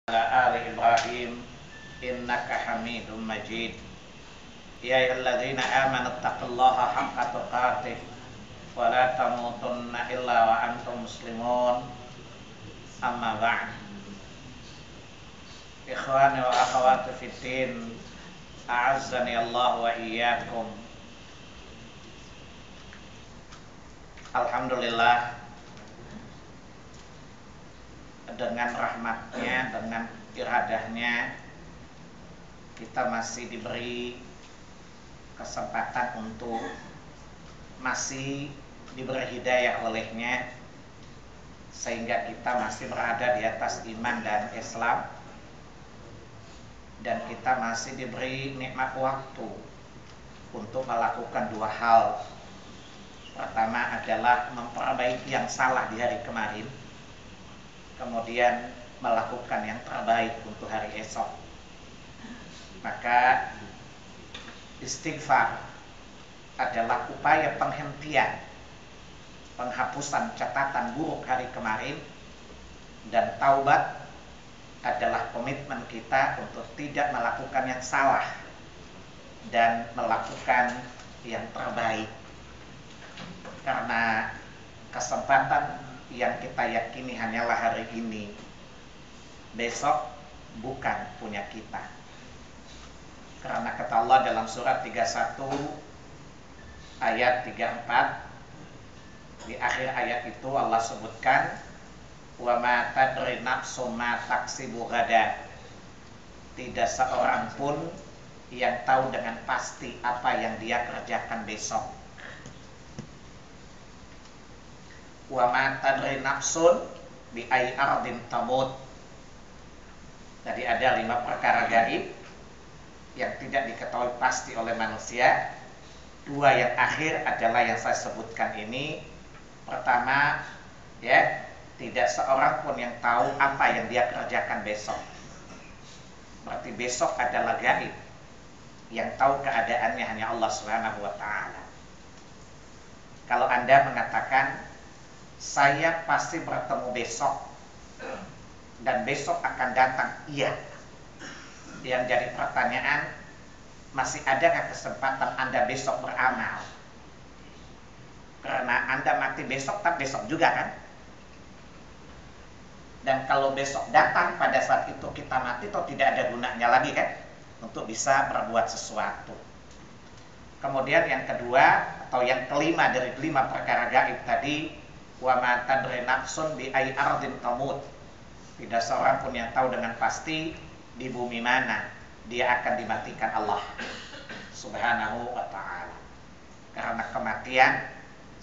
ala ali Ibrahim innaka Hamidum Majid. Ya ayyuhalladzina amanu taqullaha haqqa tuqatih wa la tamutunna illa wa antum muslimun. Amma ba'd. Ikhwani wa akhawati fid din, a'azzani Allah wa iyyakum. Alhamdulillah, dengan rahmatnya, dengan iradahnya, kita masih diberi kesempatan untuk masih diberi hidayah olehnya, sehingga kita masih berada di atas iman dan Islam, dan kita masih diberi nikmat waktu untuk melakukan dua hal. Pertama adalah memperbaiki yang salah di hari kemarin, kemudian melakukan yang terbaik untuk hari esok. Maka istighfar adalah upaya penghentian, penghapusan catatan buruk hari kemarin, dan taubat adalah komitmen kita untuk tidak melakukan yang salah dan melakukan yang terbaik. Karena kesempatan yang kita yakini hanyalah hari ini, besok bukan punya kita. Karena kata Allah dalam surat 31 ayat 34, di akhir ayat itu Allah sebutkan, wa ma tadri nafsum ma taksibu ghadan. Tidak seorang pun yang tahu dengan pasti apa yang dia kerjakan besok. Wa ma tadri nafsun bi ayyi ardin tamut. Tadi ada 5 perkara gaib yang tidak diketahui pasti oleh manusia. 2 yang akhir adalah yang saya sebutkan ini. Pertama, ya, tidak seorang pun yang tahu apa yang dia kerjakan besok. Berarti besok adalah gaib. Yang tahu keadaannya hanya Allah Subhanahu wa ta'ala. Kalau Anda mengatakan, saya pasti bertemu besok, dan besok akan datang, iya. Yang jadi pertanyaan, masih adakah kesempatan Anda besok beramal? Karena Anda mati besok, tak besok juga kan? Dan kalau besok datang pada saat itu kita mati, atau tidak ada gunanya lagi kan untuk bisa berbuat sesuatu. Kemudian yang kedua atau yang kelima dari 5 perkara gaib tadi, wa ma tadri nafsun bi ayyi ardin tamut. Tidak seorang pun yang tahu dengan pasti di bumi mana dia akan dimatikan Allah Subhanahu wa ta'ala. Karena kematian,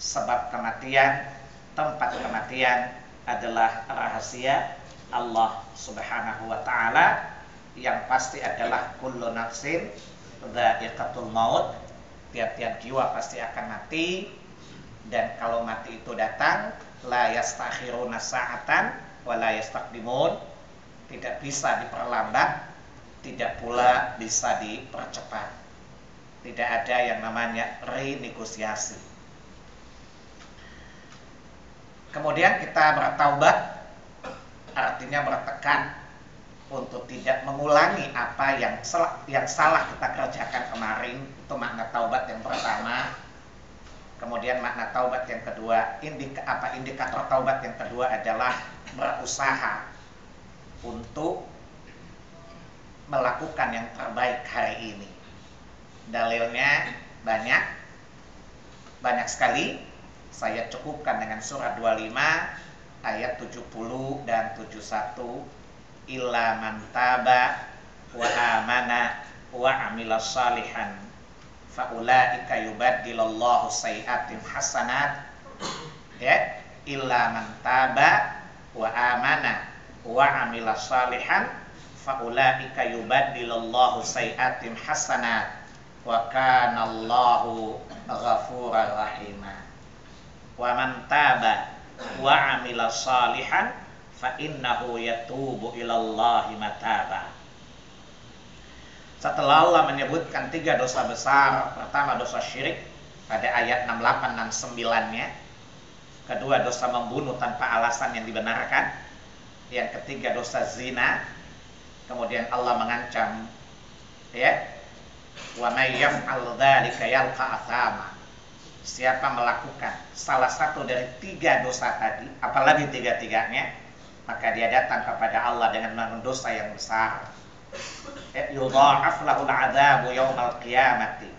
sebab kematian, tempat kematian adalah rahasia Allah Subhanahu wa ta'ala. Yang pasti adalah kullu nafsin dha'iqatul maut. Tiap-tiap jiwa pasti akan mati. Dan kalau mati itu datang, la yastakhiruna sa'atan wa la yastaqdimun. Tidak bisa diperlambat, tidak pula bisa dipercepat. Tidak ada yang namanya renegosiasi. Kemudian kita bertaubat, artinya bertekad untuk tidak mengulangi apa yang salah kita kerjakan kemarin. Itu makna taubat yang pertama. Kemudian makna taubat yang kedua, indikator taubat yang kedua adalah berusaha untuk melakukan yang terbaik hari ini. Dalilnya banyak sekali. Saya cukupkan dengan surat 25 ayat 70 dan 71. Illa man taba wa amana wa amila salihan faulaika yubaddilullahu sayiatim hasanat. Ya, illa man taba wa amana wa amila salihan faulaika yubaddilullahu sayiatim hasanat wa kana Allahu ghafurar rahima. Wa man taba wa amila salihan fa innahu yatubu ilallahi mataba. Setelah Allah menyebutkan 3 dosa besar, pertama dosa syirik pada ayat 68 69-nya, kedua dosa membunuh tanpa alasan yang dibenarkan, yang ketiga dosa zina, Kemudian Allah mengancam, ya, wa may yaf'al dzalika yalqa athama. Siapa melakukan salah satu dari 3 dosa tadi, apalagi 3-tiganya, maka dia datang kepada Allah dengan menanggung dosa yang besar. Yudha'af lahul 'adzabu yaumal qiyamati.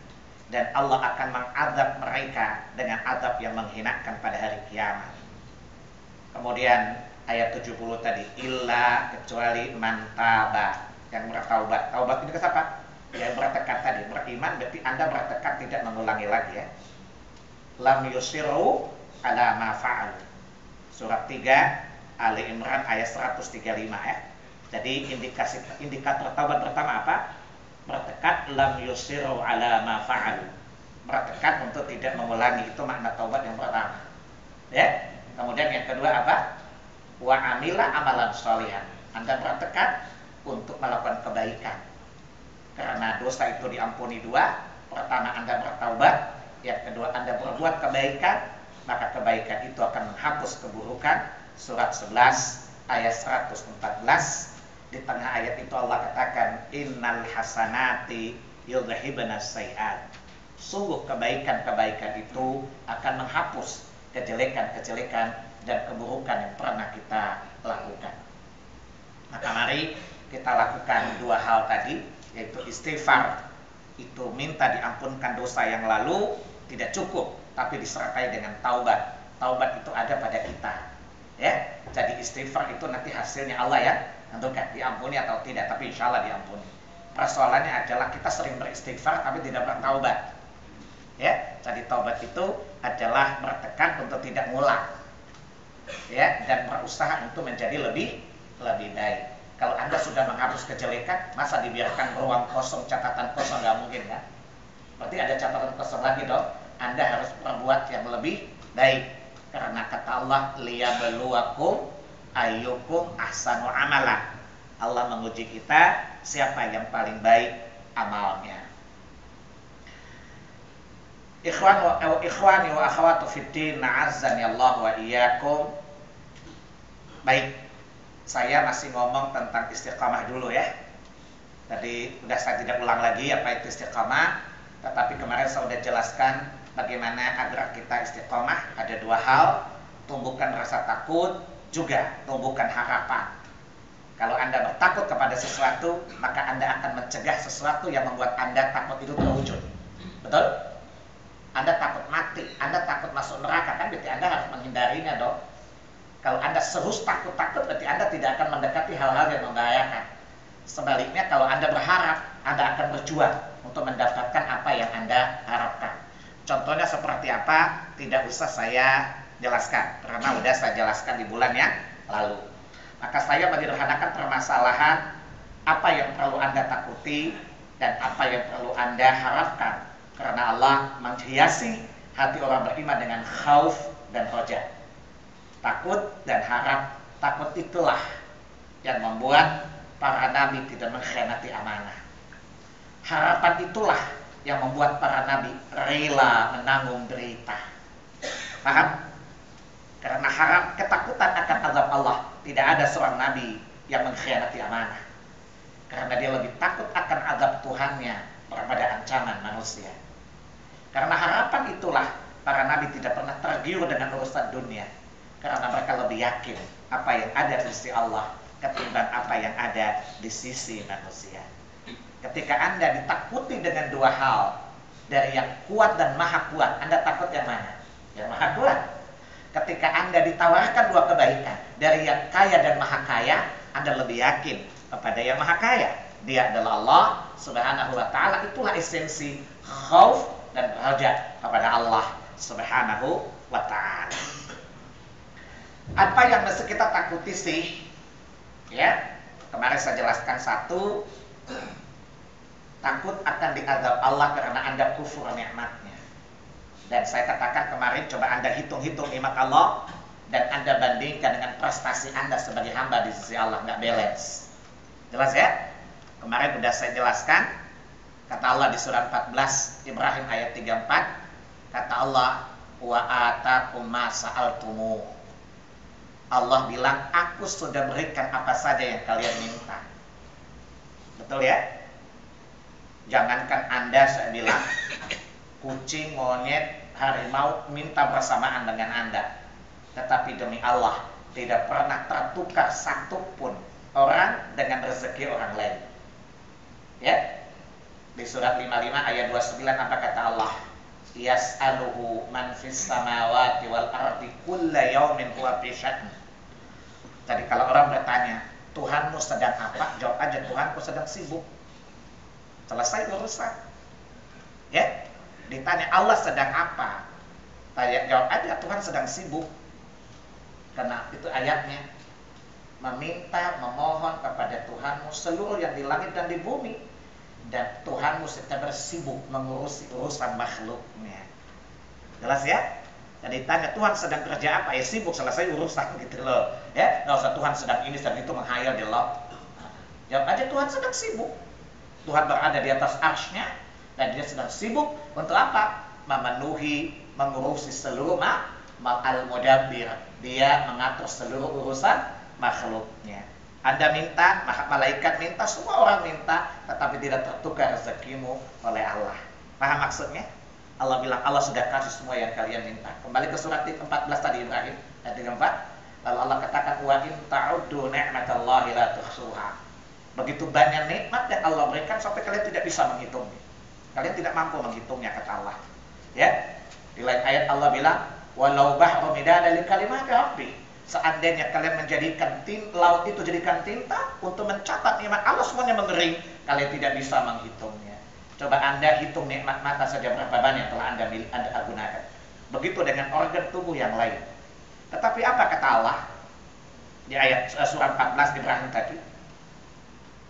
Dan Allah akan mengadab mereka dengan adab yang menghinakan pada hari kiamat. Kemudian ayat 70 tadi, illa kecuali man taba, yang bertaubat. Taubat ini apa? Yang bertekad tadi, beriman berarti Anda bertekad tidak mengulangi lagi, ya. Lam yusiru ala ma fa'al. Surat 3 Ali Imran ayat 135, ya. Jadi indikator taubat pertama apa? Bertekad lam yusiru ala ma fa'al. Bertekad untuk tidak mengulangi, itu makna taubat yang pertama. Ya. Kemudian yang kedua apa? Wa amila amalan sholihan. Anda bertekad untuk melakukan kebaikan. Karena dosa itu diampuni 2. Pertama, Anda bertaubat. Yang kedua, Anda berbuat kebaikan. Maka kebaikan itu akan menghapus keburukan. Surat 11 ayat 114. Di tengah ayat itu Allah katakan, innal hasanati yudhhibanas sayiat. Sungguh kebaikan-kebaikan itu akan menghapus kejelekan-kejelekan dan keburukan yang pernah kita lakukan. Maka mari kita lakukan 2 hal tadi, yaitu istighfar. Itu minta diampunkan dosa yang lalu, tidak cukup, tapi disertai dengan taubat. Taubat itu ada pada kita, ya. Jadi istighfar itu nanti hasilnya Allah yang tentukan, diampuni atau tidak, tapi insya Allah diampuni. Persoalannya adalah kita sering beristighfar tapi tidak bertaubat, ya. Jadi taubat itu adalah bertekad untuk tidak ngulang, ya, dan berusaha untuk menjadi lebih baik. Kalau Anda sudah menghapus kejelekan, masa dibiarkan ruang kosong, catatan kosong? Nggak mungkin, kan? Berarti ada catatan kosong lagi dong. Anda harus berbuat yang lebih baik. Karena kata Allah, liyabluwakum ayyukum ahsanu amala. Allah menguji kita siapa yang paling baik amalnya. Ikhwani wa akhwatu fiddin, na'azzani Allah wa iyyakum. Baik, saya masih ngomong tentang istiqamah dulu, ya. Tadi udah saya tidak ulang lagi apa itu istiqamah, tetapi kemarin saya sudah jelaskan bagaimana agar kita istiqamah. Ada 2 hal, tumbuhkan rasa takut, juga tumbuhkan harapan. Kalau Anda bertakut kepada sesuatu, maka Anda akan mencegah sesuatu yang membuat Anda takut itu terwujud. Betul? Anda takut mati, Anda takut masuk neraka, kan berarti Anda harus menghindarinya dong. Kalau Anda terus takut-takut, berarti Anda tidak akan mendekati hal-hal yang membahayakan. Sebaliknya, kalau Anda berharap, Anda akan berjuang untuk mendapatkan apa yang Anda harapkan. Contohnya seperti apa? Tidak usah saya jelaskan, karena sudah saya jelaskan di bulan yang lalu. Maka saya menyederhanakan permasalahan apa yang perlu Anda takuti dan apa yang perlu Anda harapkan. Karena Allah menghiasi hati orang beriman dengan khauf dan roja. Takut dan harap. Takut itulah yang membuat para nabi tidak mengkhianati amanah. Harapan itulah yang membuat para nabi rela menanggung derita. Paham? Karena ketakutan akan azab Allah. Tidak ada seorang nabi yang mengkhianati amanah. Karena dia lebih takut akan azab Tuhannya daripada ancaman manusia. Karena harapan itulah para nabi tidak pernah tergiur dengan urusan dunia. Karena mereka lebih yakin apa yang ada di sisi Allah ketimbang apa yang ada di sisi manusia. Ketika Anda ditakuti dengan 2 hal, dari yang kuat dan maha kuat, Anda takut yang mana? Yang maha kuat. Ketika Anda ditawarkan 2 kebaikan, dari yang kaya dan maha kaya, Anda lebih yakin kepada yang maha kaya. Dia adalah Allah Subhanahu wa ta'ala. Itulah esensi khauf dan raja kepada Allah Subhanahu wa ta'ala. Apa yang mesti kita takuti sih? Ya, kemarin saya jelaskan 1, takut akan diazab Allah karena Anda kufur nikmatnya. Dan saya katakan kemarin, coba Anda hitung-hitung nikmat Allah dan Anda bandingkan dengan prestasi Anda sebagai hamba di sisi Allah, nggak balance. Jelas ya? Kemarin sudah saya jelaskan. Kata Allah di surah 14 Ibrahim ayat 34, kata Allah, wa atakum ma sa'altumu. Allah bilang, aku sudah berikan apa saja yang kalian minta. Betul ya? Jangankan Anda, saya bilang, kucing, monyet, harimau minta bersamaan dengan Anda. Tetapi demi Allah, tidak pernah tertukar satupun orang dengan rezeki orang lain. Ya? Di surat 55 ayat 29 apa kata Allah? Yas'aluhu man fis samawati wal ardi kulla yaumin huwa fi sya'n. Jadi kalau orang bertanya, Tuhanmu sedang apa? Jawab aja, Tuhanku sedang sibuk. Selesai urusan. Ya? Ditanya Allah sedang apa? Jawab aja, Tuhan sedang sibuk. Karena itu ayatnya. Meminta, memohon kepada Tuhanmu seluruh yang di langit dan di bumi. Dan Tuhanmu sedang bersibuk mengurusi urusan makhluknya. Jelas ya? Jadi tanya Tuhan sedang kerja apa? Ya sibuk, selesai urusan gitu loh. Ya, nggak usah Tuhan sedang ini sedang itu menghayal di loh. Jawab aja Tuhan sedang sibuk. Tuhan berada di atas arsy-Nya dan dia sedang sibuk untuk apa? Memenuhi, mengurusi seluruh al-mudabbir. Dia mengatur seluruh urusan makhluknya. Anda minta, maka malaikat minta, semua orang minta, tetapi tidak tertukar rezekimu oleh Allah. Paham maksudnya? Allah bilang, Allah sudah kasih semua yang kalian minta. Kembali ke surat 14 tadi Ibrahim, ayat 34. Lalu Allah katakan, wa in ta'uddu ni'matallahi la tuhsuha. Begitu banyak nikmat yang Allah berikan sampai kalian tidak bisa menghitungnya. Kalian tidak mampu menghitungnya, kata Allah. Ya, di lain ayat Allah bilang, walau bahru midada li kalimati rabbi. Seandainya kalian menjadikan laut itu jadikan tinta untuk mencatat nikmat Allah semuanya mengering, kalian tidak bisa menghitungnya. Coba Anda hitung nikmat mata saja berapa banyak telah Anda gunakan. Begitu dengan organ tubuh yang lain. Tetapi apa kata Allah di ayat surah 14 Ibrahim tadi?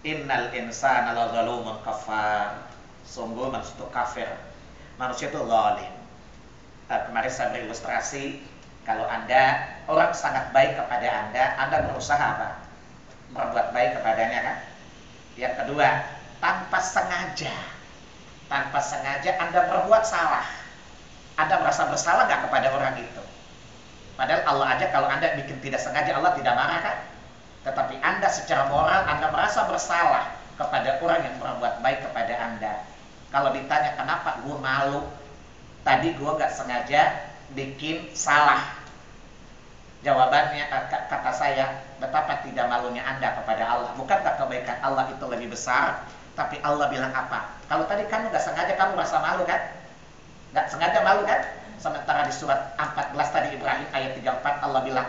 Innal insana lazalumun kafar. Sungguh manusia itu kafir. Manusia itu zalim. Kemarin saya berilustrasi, kalau Anda, orang sangat baik kepada Anda berusaha apa? Berbuat baik kepadanya kan? Yang kedua, tanpa sengaja Anda berbuat salah. Anda merasa bersalah nggak kepada orang itu? Padahal Allah aja kalau Anda bikin tidak sengaja, Allah tidak marah kan? Tetapi Anda secara moral, Anda merasa bersalah kepada orang yang berbuat baik kepada Anda. Kalau ditanya kenapa, gue malu. Tadi gue nggak sengaja bikin salah. Jawabannya kata saya, betapa tidak malunya Anda kepada Allah. Bukankah kebaikan Allah itu lebih besar? Tapi Allah bilang apa? Kalau tadi kamu gak sengaja, kamu merasa malu kan? Gak sengaja malu kan? Sementara di surat 14 tadi Ibrahim ayat 34 Allah bilang,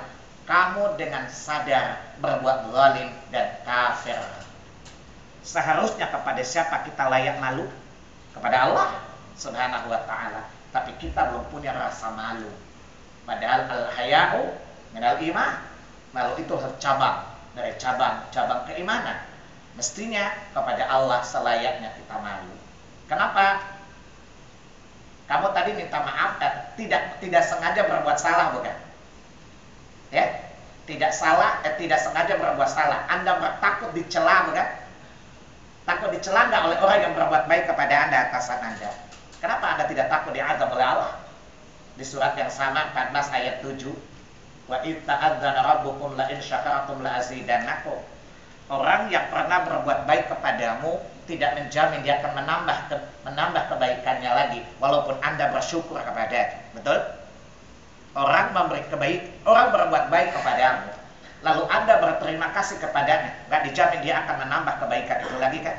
kamu dengan sadar berbuat zalim dan kafir. Seharusnya kepada siapa kita layak malu? Kepada Allah Subhanahu wa ta'ala. Tapi kita belum punya rasa malu. Padahal al-haya'u minal iman. Malu itu cabang dari cabang keimanan. Mestinya kepada Allah selayaknya kita malu. Kenapa? Kamu tadi minta maaf, tidak sengaja berbuat salah, bukan? Ya, tidak sengaja berbuat salah. Anda takut dicela, bukan? Takut dicela nggak oleh orang yang berbuat baik kepada Anda, atasan Anda? Kenapa Anda tidak takut diazab oleh Allah? Di surat yang sama 14 ayat 7, wa itta'adzana rabbukum la in syakartum la azidannakum. Orang yang pernah berbuat baik kepadamu tidak menjamin dia akan menambah kebaikannya lagi walaupun Anda bersyukur kepadanya. Betul? Orang berbuat baik kepadamu, lalu Anda berterima kasih kepadanya, nggak dijamin dia akan menambah kebaikan itu lagi kan?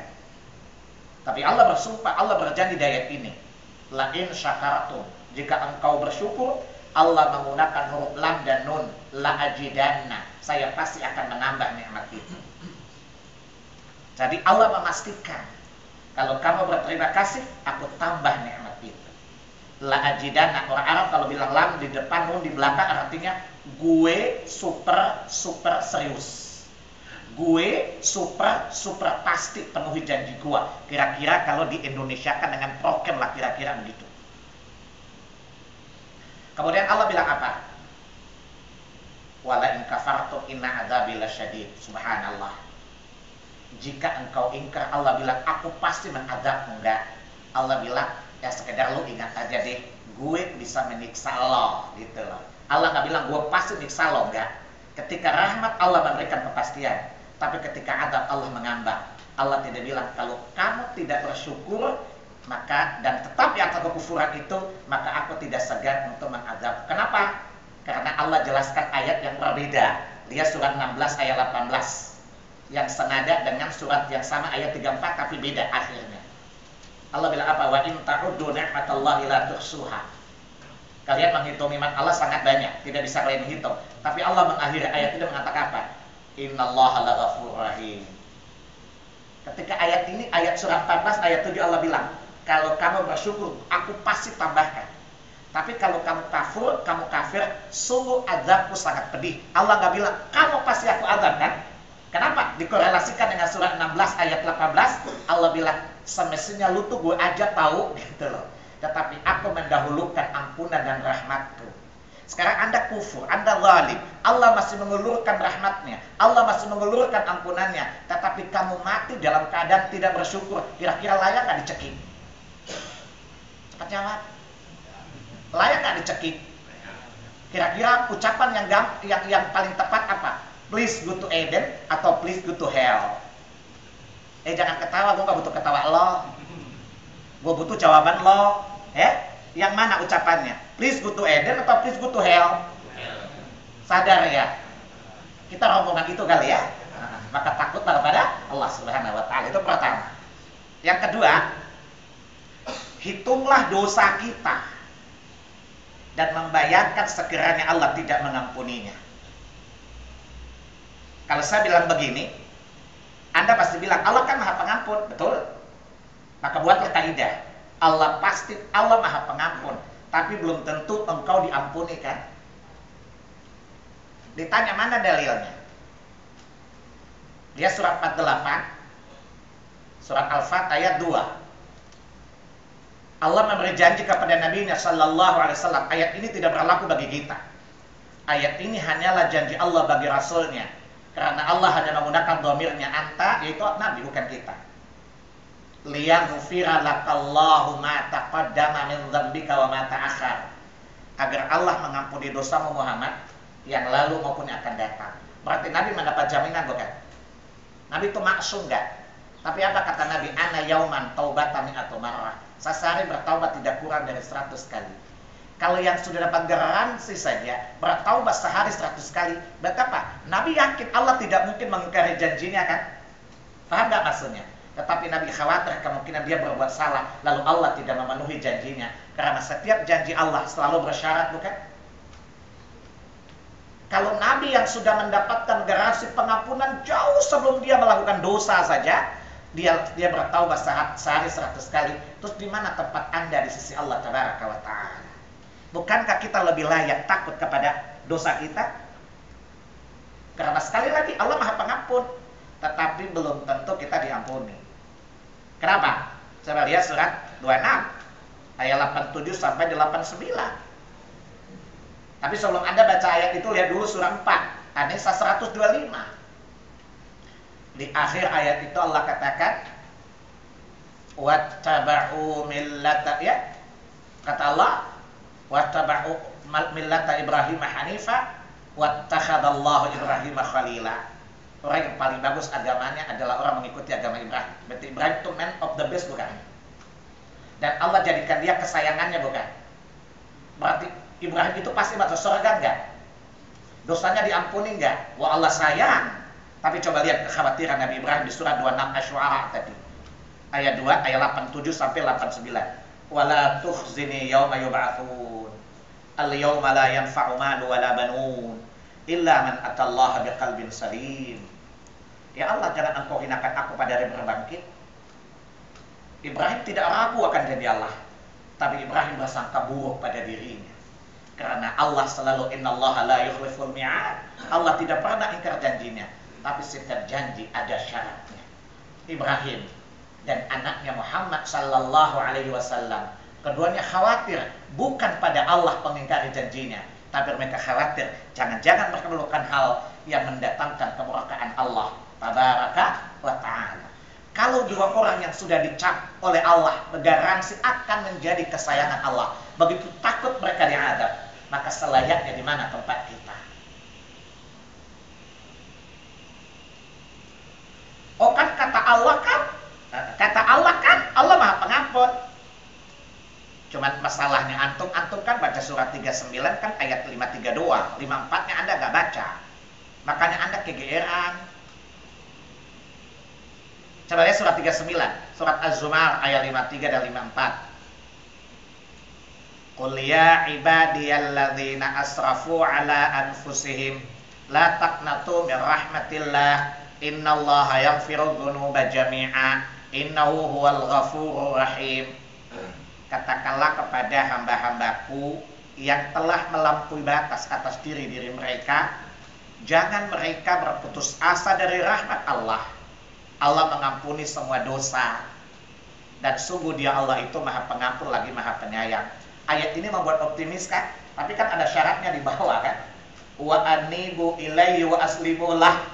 Tapi Allah bersumpah, Allah berjanji di ayat ini, la in syakartum, jika engkau bersyukur, Allah menggunakan huruf lam dan nun, la ajidanna, saya pasti akan menambah nikmat itu. Jadi Allah memastikan, kalau kamu berterima kasih, aku tambah nikmat itu. La ajidanna, orang Arab kalau bilang lam di depan, nun di belakang, artinya gue super serius. Gue super pasti penuhi janji gue. Kira-kira kalau di Indonesia kan dengan prokem lah, kira-kira begitu. Kemudian Allah bilang apa? Wala in kafartum inna adzabi lasyadid. Subhanallah. Jika engkau ingkar, Allah bilang aku pasti mengadab. Enggak. Allah bilang ya sekedar lu ingat aja deh, gue bisa menyiksa lo gitu loh. Allah nggak bilang gue pasti menyiksa lo, enggak. Ketika rahmat Allah memberikan kepastian. Tapi ketika adab Allah mengambang. Allah tidak bilang kalau kamu tidak bersyukur maka dan tetap di atas kekufuran itu, maka aku tidak segan untuk mengadab. Kenapa? Karena Allah jelaskan ayat yang berbeda. Lihat surat 16 ayat 18 yang senada dengan surat yang sama ayat 34 tapi beda akhirnya. Allah bilang apa? Wa in ta'uddu ni'matallahi la tuhsuha. Kalian menghitung nikmat Allah sangat banyak, tidak bisa kalian hitung. Tapi Allah mengakhiri ayat itu mengatakan apa? Innallaha laghafurur rahim. Ketika ayat ini, ayat surat 14 ayat 7 Allah bilang, kalau kamu bersyukur, aku pasti tambahkan. Tapi kalau kamu kafir, sungguh azabku sangat pedih. Allah nggak bilang, kamu pasti aku azab kan? Kenapa? Dikorelasikan dengan surat 16 ayat 18, Allah bilang, semestinya lu tuh gue aja tahu gitu loh. Tetapi aku mendahulukan ampunan dan rahmatku. Sekarang Anda kufur, Anda zalim, Allah masih mengulurkan rahmatnya, Allah masih mengulurkan ampunannya, tetapi kamu mati dalam keadaan tidak bersyukur. Kira-kira layak nggak dicekik? Cepat jawab. Layak nggak dicekik? Kira-kira ucapan yang paling tepat apa? Please go to Eden atau please go to hell? Jangan ketawa, gue nggak butuh ketawa lo. Gue butuh jawaban lo. Yang mana ucapannya? Please go to Eden atau please go to hell? Sadar ya? Kita rombongan itu kali ya? Maka takutlah kepada Allah Subhanahu wa Ta'ala. Itu pertama. Yang kedua, hitunglah dosa kita dan membayangkan sekiranya Allah tidak mengampuninya. Kalau saya bilang begini, Anda pasti bilang Allah kan Maha Pengampun, betul? Maka buatlah kaidah. Allah Maha Pengampun, tapi belum tentu engkau diampuni kan? Ditanya mana dalilnya? Dia surat 48, surat Al-Fat ayat 2. Allah memberi janji kepada Nabi-Nya Sallallahu Alaihi Wasallam. Ayat ini tidak berlaku bagi kita. Ayat ini hanyalah janji Allah bagi Rasulnya. Karena Allah hanya menggunakan dhamirnya anta, yaitu Nabi, bukan kita. Liyaghfira lakallahu ma taqaddama min dzambika wa ma ta'akhkhar. Agar Allah mengampuni dosamu Muhammad yang lalu maupun yang akan datang. Berarti Nabi mendapat jaminan bukan? Nabi itu maksum enggak? Tapi apa kata Nabi? Ana yauman taubatan mi'atu marrah. Sehari bertaubat tidak kurang dari 100 kali. Kalau yang sudah dapat garansi saja bertaubat sehari 100 kali, berarti apa? Nabi yakin Allah tidak mungkin mengingkari janjinya kan? Paham enggak maksudnya? Tetapi Nabi khawatir kemungkinan dia berbuat salah, lalu Allah tidak memenuhi janjinya. Karena setiap janji Allah selalu bersyarat, bukan? Kalau Nabi yang sudah mendapatkan garansi pengampunan jauh sebelum dia melakukan dosa saja, dia bertaubat sehari 100 kali. Terus di mana tempat Anda di sisi Allah Tabaraka wa Ta'ala? Bukankah kita lebih layak takut kepada dosa kita? Karena sekali lagi Allah Maha Pengampun, tetapi belum tentu kita diampuni. Kenapa? Coba lihat surat 26 ayat 87 sampai 89. Tapi sebelum Anda baca ayat itu, lihat dulu surat 4 An-Nisa 125. Di akhir ayat itu Allah katakan wattaba'u millata, ya, kata Allah wattaba'u millata Ibrahim hanifa wattakhadallahu Ibrahim khalila. Orang yang paling bagus agamanya adalah orang mengikuti agama Ibrahim. Berarti Ibrahim itu man of the best, bukan? Dan Allah jadikan dia kesayangannya, bukan? Berarti Ibrahim itu pasti masuk surga enggak? Dosanya diampuni enggak? Wah, Allah sayang. Tapi coba lihat kekhawatiran Nabi Ibrahim di surat 26 Asy-Syu'ara tadi. Ayat 2, ayat 87 sampai 89. Wala tukhzini yauma yub'atsun. Al-yauma la yanfa'u malu wala banun illa man atallaha biqalbin salim. Ya Allah, jangan engkau hinakan aku pada hari berbangkit. Ibrahim tidak ragu akan janji Allah, tapi Ibrahim bersangka buruk pada dirinya. Karena Allah selalu innallaha la yukhliful mi'ad. Allah tidak pernah ingkar janjinya, tapi setiap janji ada syaratnya. Ibrahim dan anaknya Muhammad sallallahu alaihi wasallam, keduanya khawatir bukan pada Allah pengingkari janjinya, tapi mereka khawatir jangan-jangan mereka melakukan hal yang mendatangkan kemurkaan Allah Tabaraka wa Ta'ala. Kalau dua orang yang sudah dicap oleh Allah bergaransi akan menjadi kesayangan Allah, begitu takut mereka diadab, maka selayaknya di mana tempat kita? salahnya antum? Antum kan baca surat 39 kan ayat 53 doang. 54-nya Anda nggak baca. Makanya Anda kegeeran. Coba lihat surat 39, surat Az-Zumar ayat 53 dan 54. Qul ya ibadiyalladzina asrafu ala anfusihim la taqnatu min rahmatillah innallaha yaghfiru dzunuba jami'a innahu huwal ghafurur rahim. Katakanlah kepada hamba-hambaku yang telah melampaui batas atas diri mereka, jangan mereka berputus asa dari rahmat Allah. Allah mengampuni semua dosa, dan sungguh Dia Allah itu Maha Pengampun lagi Maha Penyayang. Ayat ini membuat optimis kan? Tapi kan ada syaratnya di bawah kan? Wa anibu ilaihi wa aslimu lah.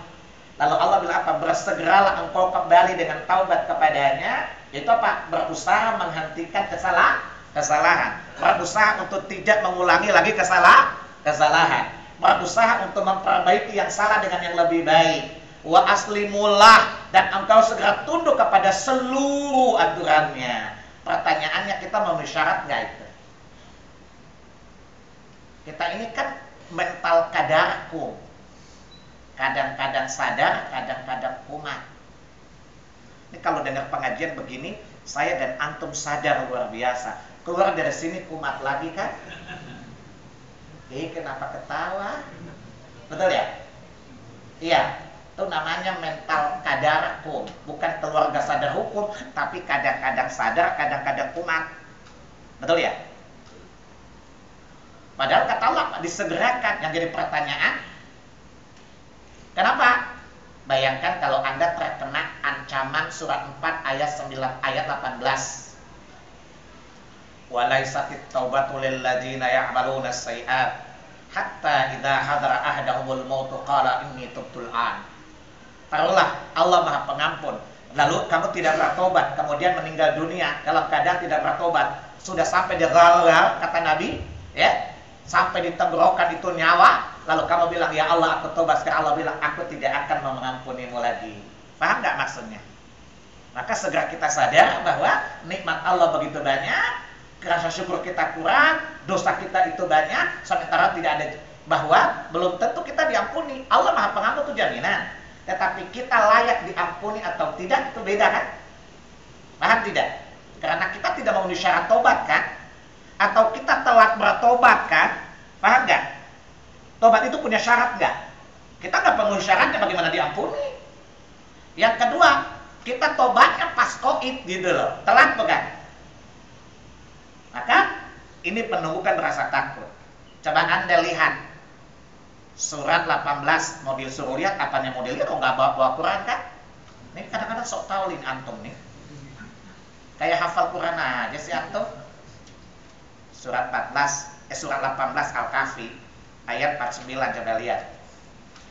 Lalu Allah bilang apa? Bersegeralah engkau kembali dengan taubat kepadanya. Itu apa? Berusaha menghentikan kesalahan. Berusaha untuk tidak mengulangi lagi kesalahan. Berusaha untuk memperbaiki yang salah dengan yang lebih baik. Wa aslimullah, dan engkau segera tunduk kepada seluruh aturannya. Pertanyaannya, kita memenuhi syarat nggak itu? Kita ini kan mental kadarku, kadang-kadang sadar, kadang-kadang kumat. Ini kalau dengar pengajian begini, saya dan antum sadar luar biasa. Keluar dari sini kumat lagi kan? Kenapa ketawa? Betul ya? Iya. Itu namanya mental kadarku, bukan keluarga sadar hukum, tapi kadang-kadang sadar, kadang-kadang kumat. Betul ya? Padahal kata Allah disegerakan. Yang jadi pertanyaan, kenapa? Bayangkan kalau Anda terkena ancaman surat 4 ayat 9 ayat 18. Walaisatit taubatu lil ladzina ya'maluna as-sayyi'at hatta idza hadara ahadahumul mautu qala inni tubtul an. Taruhlah Allah Maha Pengampun, lalu kamu tidak bertobat, kemudian meninggal dunia dalam keadaan tidak bertobat, sudah sampai di ghalghal, kata Nabi, ya, sampai di tenggorokan itu nyawa, lalu kamu bilang ya Allah aku tobat. Sekarang Allah bilang aku tidak akan mengampunimu lagi. Paham nggak maksudnya? Maka segera kita sadar bahwa nikmat Allah begitu banyak, rasa syukur kita kurang, dosa kita itu banyak, sementara tidak ada, bahwa belum tentu kita diampuni. Allah Maha Pengampun itu jaminan. Tetapi kita layak diampuni atau tidak, itu beda kan? Paham tidak? Karena kita tidak memenuhi syarat tobat kan? Atau kita telat bertobat kan? Paham nggak? Tobat itu punya syarat nggak? Kita nggak penuhi syaratnya, bagaimana diampuni? Yang kedua, kita tobatnya pas koid gitu loh, telat bukan? Maka ini penumbukan rasa takut. Coba Anda lihat surat 18, mobil suruh lihat, apanya modelnya kok nggak bawa Quran kan? Ini kadang-kadang sok taulin antum nih, kayak hafal Quran aja sih antum. Surat 18 Al-Kahfi ayat 49, coba lihat.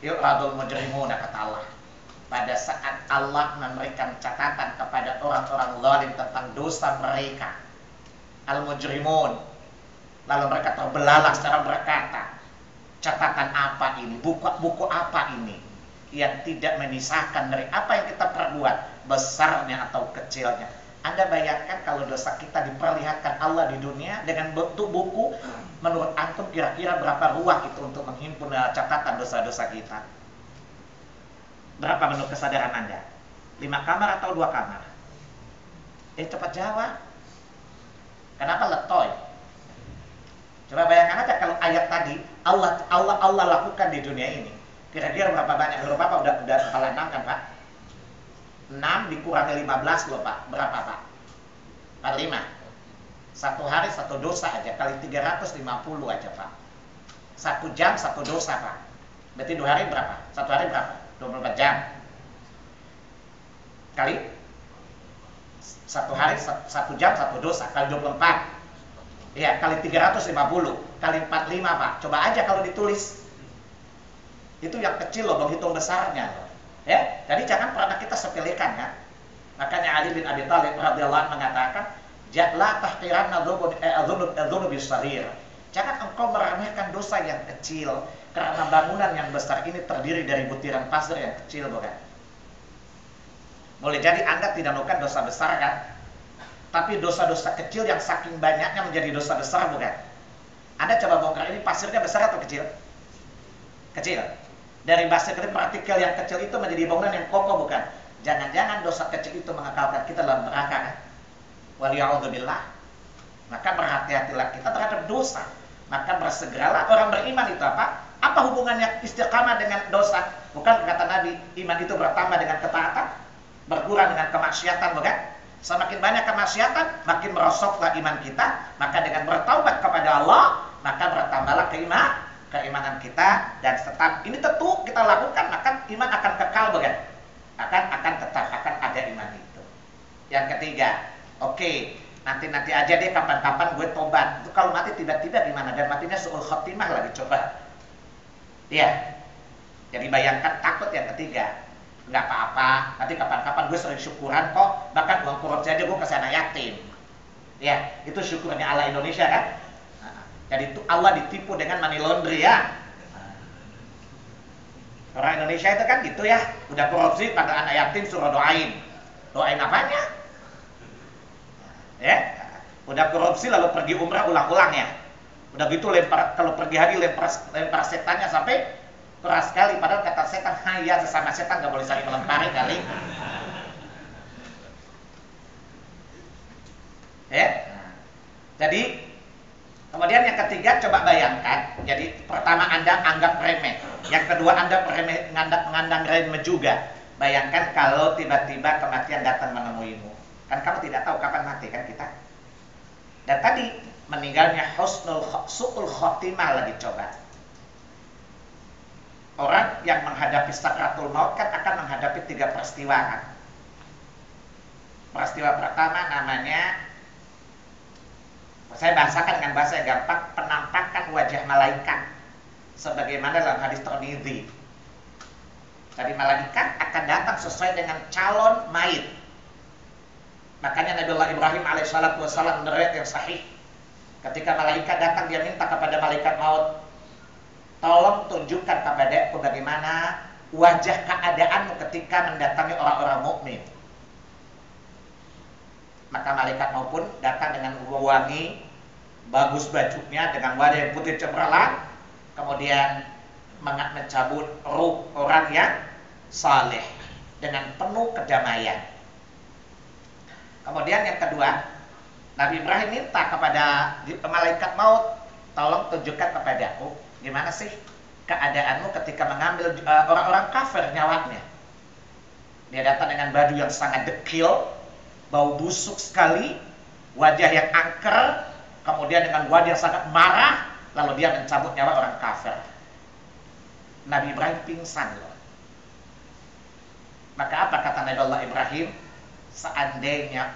Yu'radul mujrimuna, kata Allah. Pada saat Allah memberikan catatan kepada orang-orang zalim tentang dosa mereka, al-mujrimun, lalu mereka terbelalak secara berkata, catatan apa ini? Buku apa ini? Yang tidak menisahkan dari apa yang kita perbuat, besarnya atau kecilnya. Anda bayangkan kalau dosa kita diperlihatkan Allah di dunia dengan bentuk buku, menurut antum kira-kira berapa ruang itu untuk menghimpun catatan dosa-dosa kita? Berapa menurut kesadaran Anda? 5 kamar atau 2 kamar? Cepat jawab. Kenapa letoy? Coba bayangkan aja kalau ayat tadi Allah lakukan di dunia ini. Kira-kira berapa banyak? Menurut Bapak udah kepala 6 kan Pak? 6 dikurangi 15 loh Pak. Berapa Pak? 45. Satu hari satu dosa aja, kali 350 aja Pak. 1 jam 1 dosa Pak. Berarti 2 hari berapa? 1 hari berapa? 24 jam. Kali 1 hari 1 jam 1 dosa, kali 24. Ya, kali 350, kali 45 Pak. Coba aja kalau ditulis. Itu yang kecil loh, menghitung besarnya loh. Ya, jadi jangan pernah kita sepelekan ya. Makanya Ali bin Abi Thalib radhiyallahu anhu mengatakan, "La tahqiranna dzunub as-saghir." Jangan engkau meremehkan dosa yang kecil, karena bangunan yang besar ini terdiri dari butiran pasir yang kecil, bukan? Boleh jadi Anda tidak melakukan dosa besar kan? tapi dosa-dosa kecil yang saking banyaknya menjadi dosa besar, bukan? Anda coba bongkar, ini pasirnya besar atau kecil? Kecil. Dari pasir ke partikel yang kecil itu menjadi bangunan yang kokoh, bukan? Jangan-jangan dosa kecil itu mengekalkan kita dalam neraka, kan? Waliya'udzubillah. Maka berhati-hatilah kita terhadap dosa. Maka bersegeralah. Orang beriman itu apa? Apa hubungannya istiqamah dengan dosa? Bukan kata Nabi, iman itu bertambah dengan ketaatan, berkurang dengan kemaksiatan, bukan? Semakin banyak kemaksiatan, makin merosotlah iman kita. Maka dengan bertaubat kepada Allah, maka bertambahlah keimanan kita. Dan tetap ini tentu kita lakukan, maka iman akan kekal, bukan? Akan tetap akan ada iman itu. Yang ketiga, oke, nanti aja deh, kapan-kapan gue tobat. Itu kalau mati tiba-tiba gimana? Dan matinya su'ul khotimah lagi, coba. Iya. Jadi bayangkan takut yang ketiga. Nggak apa-apa, nanti kapan-kapan gue sering syukuran kok, bahkan uang korupsi aja gue kasih anak yatim. Ya, itu syukurnya Allah Indonesia, kan? Jadi itu Allah ditipu dengan money laundry, ya. Orang Indonesia itu kan gitu ya, udah korupsi pada anak yatim suruh doain. Doain apanya? Ya, udah korupsi lalu pergi umrah ulang-ulang, ya. Udah gitu lempar, kalau pergi haji lempar setannya sampai keras sekali, padahal kata setan, ya sesama setan gak boleh saling melempari kali. Ya. Jadi kemudian yang ketiga, coba bayangkan. Jadi pertama Anda anggap remeh, yang kedua Anda mengandang remeh juga. Bayangkan kalau tiba-tiba kematian datang menemuimu. Kan kamu tidak tahu kapan mati, kan kita. Dan tadi meninggalnya su'ul khotimah lagi, coba. Orang yang menghadapi sakratul maut kan akan menghadapi 3 peristiwa, kan? Peristiwa pertama namanya, saya bahasakan dengan bahasa yang gampang, penampakan wajah malaikat, sebagaimana dalam hadis Tirmidzi. Jadi malaikat akan datang sesuai dengan calon mayit. Makanya Nabi Allah Ibrahim alaihissalatu wassalam meneriwayat yang sahih, ketika malaikat datang dia minta kepada malaikat maut, tolong tunjukkan kepadaku bagaimana wajah keadaanmu ketika mendatangi orang-orang mukmin. Maka malaikat maut pun datang dengan wangi, bagus bajunya, dengan wajah yang putih cemerlang, kemudian mencabut ruh orang yang saleh dengan penuh kedamaian. Kemudian yang kedua, Nabi Ibrahim minta kepada malaikat maut, tolong tunjukkan kepadaku gimana sih keadaanmu ketika mengambil orang-orang kafir nyawanya. Dia datang dengan baju yang sangat dekil, bau busuk sekali, wajah yang angker, kemudian dengan wajah yang sangat marah, lalu dia mencabut nyawa orang kafir. Nabi Ibrahim pingsan loh. Maka apa kata Nabi Allah Ibrahim? Seandainya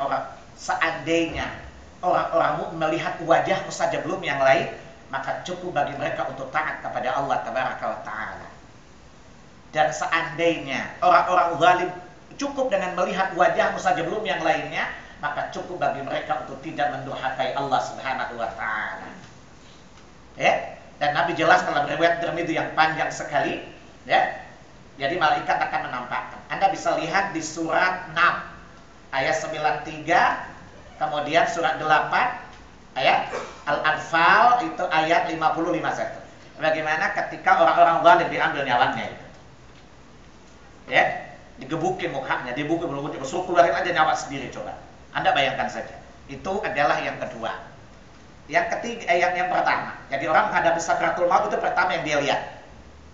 orang-orang melihat wajahmu saja belum yang lain, maka cukup bagi mereka untuk taat kepada Allah Tabaraka wa Ta'ala. Dan seandainya orang-orang zalim cukup dengan melihat wajahmu saja belum yang lainnya, maka cukup bagi mereka untuk tidak mendurhakai Allah Subhanahu wa Ta'ala. Ya, dan Nabi jelaskan dalam riwayat Tirmidzi yang panjang sekali, ya. Jadi malaikat akan menampakkan. Anda bisa lihat di surat 6 ayat 93, kemudian surat 8 ayat Al-Anfal itu ayat 55. Bagaimana ketika orang-orang zalim diambil nyawanya itu. Ya, digebukin mukanya, dibukin mulutnya, suruh keluarin aja nyawa sendiri, coba. Anda bayangkan saja. Itu adalah yang kedua. Yang ketiga, yang pertama. Jadi orang menghadapi sakratul maut itu pertama yang dia lihat.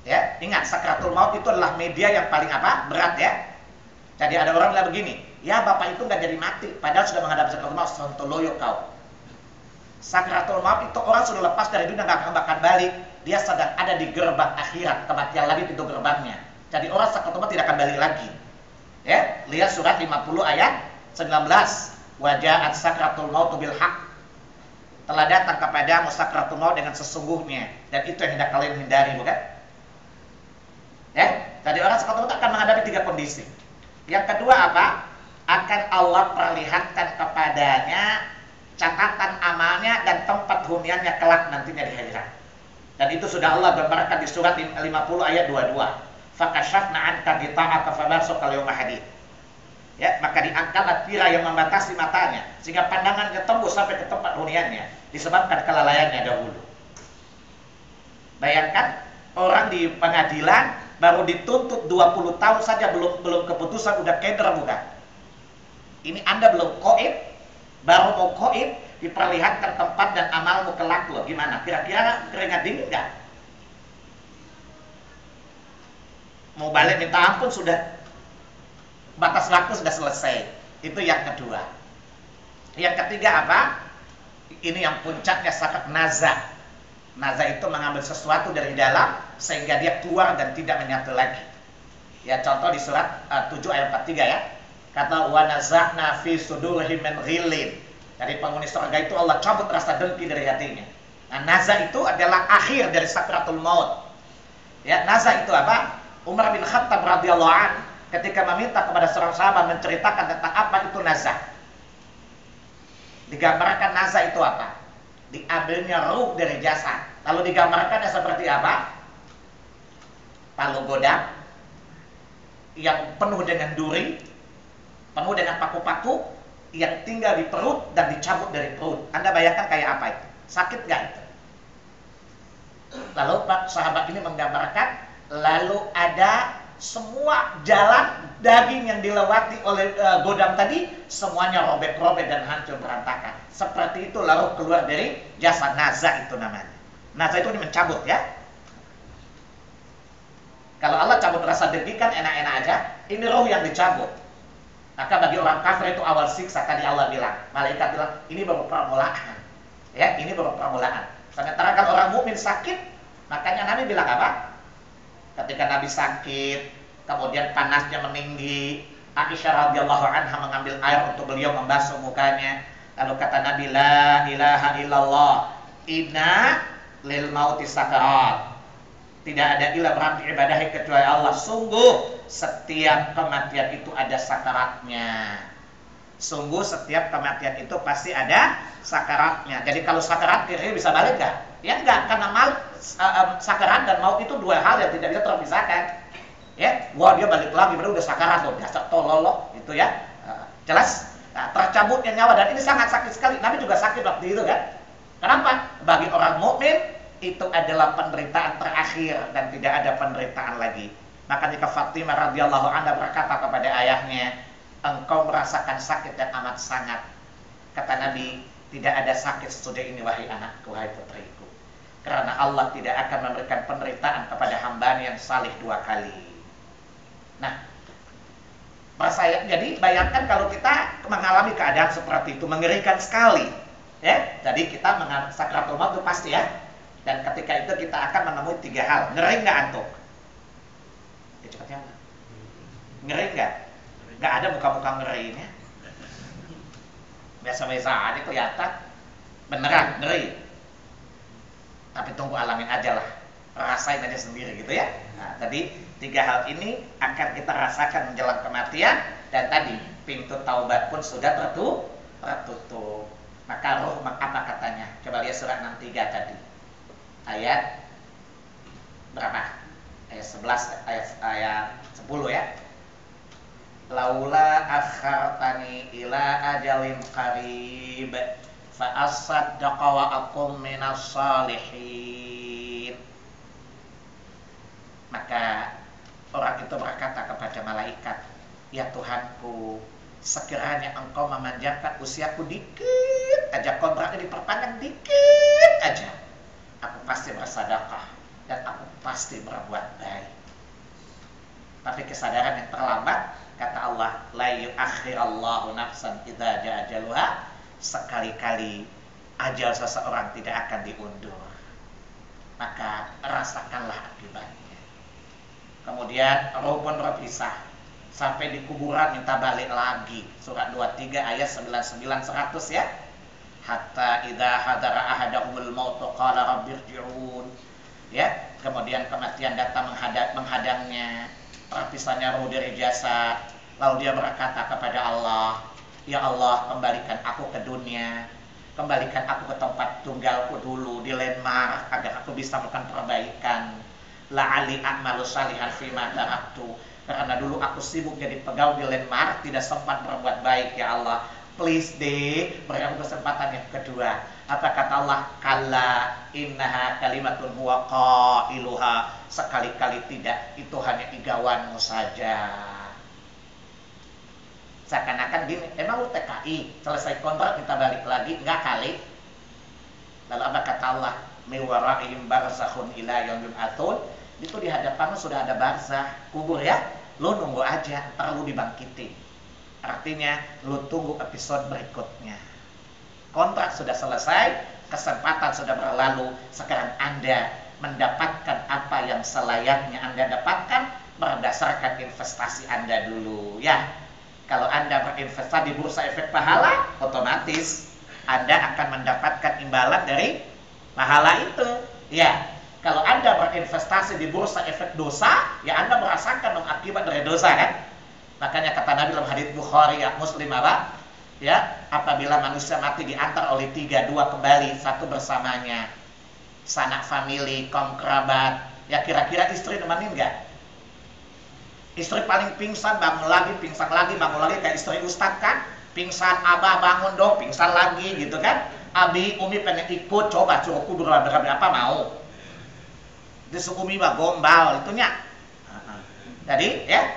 Ya, ingat sakratul maut itu adalah media yang paling berat, ya. Jadi ada orang bilang begini, ya bapak itu nggak jadi mati, padahal sudah menghadapi sakratul maut, sontoloyo kau. Sakratul maut itu orang sudah lepas dari dunia, nggak akan bakal balik. Dia sedang ada di gerbang akhirat, kematian lagi pintu gerbangnya. Jadi orang sakratul maut tidak akan balik lagi. Ya, lihat surat 50 ayat 19. Wajahat sakratul maut bil haq. Telah datang kepadamu sakratul maut dengan sesungguhnya, dan itu yang hendak kalian hindari, bukan? Ya, jadi orang sakratul maut akan menghadapi 3 kondisi. Yang kedua apa? Akan Allah perlihatkan kepadanya catatan amalnya dan tempat huniannya kelak nantinya di akhirat. Dan itu sudah Allah gambarkan di surat 50 ayat 22. Fakashafna anka ghita'aka fabarsukal yawma hadid. Ya, maka diangkatlah tirai yang membatasi matanya sehingga pandangannya tembus sampai ke tempat huniannya disebabkan kelalaiannya dahulu. Bayangkan orang di pengadilan baru dituntut 20 tahun saja belum keputusan udah keder bukan? Ini Anda belum koib, baru mau koib, diperlihatkan tempat dan amalmu kelak loh. Gimana? Kira-kira keringat dingin nggak? Mau balik minta ampun sudah batas waktu sudah selesai. Itu yang kedua. Yang ketiga apa? Ini yang puncaknya sakat naza. Naza itu mengambil sesuatu dari dalam sehingga dia keluar dan tidak menyatu lagi. Ya, contoh di surat 7 ayat 43 ya. Kata wa naza'na fi sudurihim min ghillin. Dari penghuni surga itu Allah cabut rasa dengki dari hatinya. Nah, naza itu adalah akhir dari sakratul maut. Ya, naza itu apa? Umar bin Khattab radhiyallahu anhu ketika meminta kepada seorang sahabat menceritakan tentang apa itu nazah. Digambarkan nazah itu apa? Diambilnya ruh dari jasad. Lalu digambarkannya seperti apa? Palu godam yang penuh dengan duri, penuh dengan paku-paku yang tinggal di perut dan dicabut dari perut. Anda bayangkan kayak apa itu? Sakit gak itu? Lalu Pak sahabat ini menggambarkan, lalu ada semua jalan daging yang dilewati oleh godam tadi semuanya robek-robek dan hancur berantakan. Seperti itu lalu keluar dari jasad. Nazah itu namanya. Nazah itu mencabut ya. Kalau Allah cabut rasa dengki kan enak-enak aja. Ini roh yang dicabut. Maka bagi orang kafir itu awal siksa. Tadi Allah bilang, malaikat bilang ini baru permulaan. Ya, ini baru permulaan. Sementara kalau orang mukmin sakit, makanya Nabi bilang apa? Ketika Nabi sakit, kemudian panasnya meninggi, Aisyah radhiyallahu anha mengambil air untuk beliau membasuh mukanya. Lalu kata Nabi, la ilaha illallah, inna lil mauti sakarat. Tidak ada ilah berarti ibadahi kecuali Allah. Sungguh setiap kematian itu ada sakaratnya. Sungguh setiap kematian itu pasti ada sakaratnya. Jadi kalau sakarat kira bisa balik gak? Ya enggak, karena sakarat dan maut itu dua hal yang tidak bisa terpisahkan. Ya, wah dia balik lagi, baru udah sakarat loh, dasar tolol loh, itu ya. Jelas? Nah, tercabutnya nyawa dan ini sangat sakit sekali. Nabi juga sakit waktu itu kan? Kenapa? Bagi orang mukmin itu adalah penderitaan terakhir dan tidak ada penderitaan lagi. Maka jika Fatimah radhiyallahu anha berkata kepada ayahnya, engkau merasakan sakit dan amat sangat. Kata Nabi, tidak ada sakit sesudah ini wahai anakku, wahai putriku. Karena Allah tidak akan memberikan penderitaan kepada hambanya yang salih dua kali. Nah, jadi bayangkan kalau kita mengalami keadaan seperti itu, mengerikan sekali. Ya, jadi kita mengalami sakratul maut itu pasti ya. Dan ketika itu kita akan menemui tiga hal. Ngeri nggak antum? Ya, cepatnya enggak. Ngeri nggak? Nggak ada muka-muka ngerinya. Biasa-biasa aja kelihatan. Beneran ngeri. Tapi tunggu alamin aja lah, rasain aja sendiri gitu ya. Nah, tadi tiga hal ini akan kita rasakan menjelang kematian. Dan tadi pintu taubat pun sudah tertutup. Maka roh apa katanya? Coba lihat surat 63 tadi. Ayat berapa? Ayat 11, ayat 10 ya. Laula akhartani ila ajalin qarib fa asaddaqa wa aqum minas salihin. Maka orang itu berkata kepada malaikat, ya Tuhanku, sekiranya engkau memanjangkan usiaku dikit aja, kontraknya diperpanjang dikit aja, aku pasti bersedekah dan aku pasti berbuat baik. Tapi kesadaran yang terlambat, kata Allah, la yu'akhirallahu nafsan idza jaa ajaluha. Sekali-kali ajal seseorang tidak akan diundur. Maka rasakanlah akibatnya. Kemudian roh pun berpisah sampai di kuburan minta balik lagi. Surat 23 ayat 99 100 ya. Hatta idza hadara ahadahumul maut qala rabbirji'un. Ya, kemudian kematian datang menghadangnya. Perpisahannya roh dari jasad. Lalu dia berkata kepada Allah, ya Allah, kembalikan aku ke dunia, kembalikan aku ke tempat tunggalku dulu di landmark agar aku bisa melakukan perbaikan. La'ali a'malu salihan fima taraktu, Karena dulu aku sibuk jadi pegawai di Landmark, tidak sempat berbuat baik ya Allah. Please deh, berikan kesempatan yang kedua. Apa kata Allah? Kalla innaha kalimatun huwa qailuha. Sekali-kali tidak, itu hanya igawanmu saja. Seakan-akan gini, emang lu TKI, selesai kontrak kita balik lagi? Enggak kali. Lalu apa kata Allah? Miwaraihim barzakhun ila yaumil yub'atsun. Itu di hadapanmu sudah ada barzah, kubur ya. Lu nunggu aja, ntar lu dibangkitin. Artinya, lu tunggu episode berikutnya. Kontrak sudah selesai, kesempatan sudah berlalu. Sekarang Anda mendapatkan apa yang selayaknya Anda dapatkan berdasarkan investasi Anda dulu ya. Kalau Anda berinvestasi di bursa efek pahala, otomatis Anda akan mendapatkan imbalan dari pahala itu. Ya, kalau Anda berinvestasi di bursa efek dosa, ya Anda merasakan akibat dari dosa kan. Makanya kata Nabi dalam hadits Bukhari ya, Muslim apa? Ya, apabila manusia mati diantar oleh 3, 2 kembali, 1 bersamanya. Sanak famili, kaum kerabat. Ya kira-kira istri nemenin nggak? Istri paling pingsan, bangun lagi, pingsan lagi, bangun lagi, kayak istri ustadz kan? Pingsan, abah bangun dong, pingsan lagi gitu kan? Abi, Umi pengen ikut, coba suruh kubur berapa mau? Itu Umi mah gombal, itunya. Jadi ya,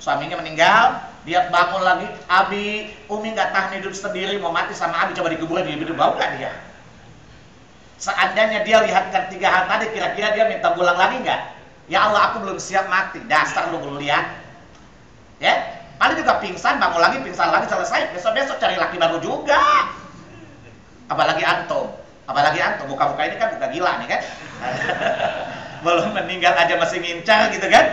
suaminya meninggal, dia bangun lagi, Abi, Umi nggak tahan hidup sendiri, mau mati sama Abi, coba dikuburin, hidup bau nggak dia? Seandainya dia lihatkan 3 hal tadi, kira-kira dia minta pulang lagi nggak? Ya Allah, aku belum siap mati. Dasar lu belum lihat. Ya, paling juga pingsan, bangun lagi, pingsan lagi, selesai. Besok-besok cari laki baru juga. Apalagi antum. Muka-muka ini kan bukan gila nih kan. Belum meninggal aja masih ngincar gitu kan.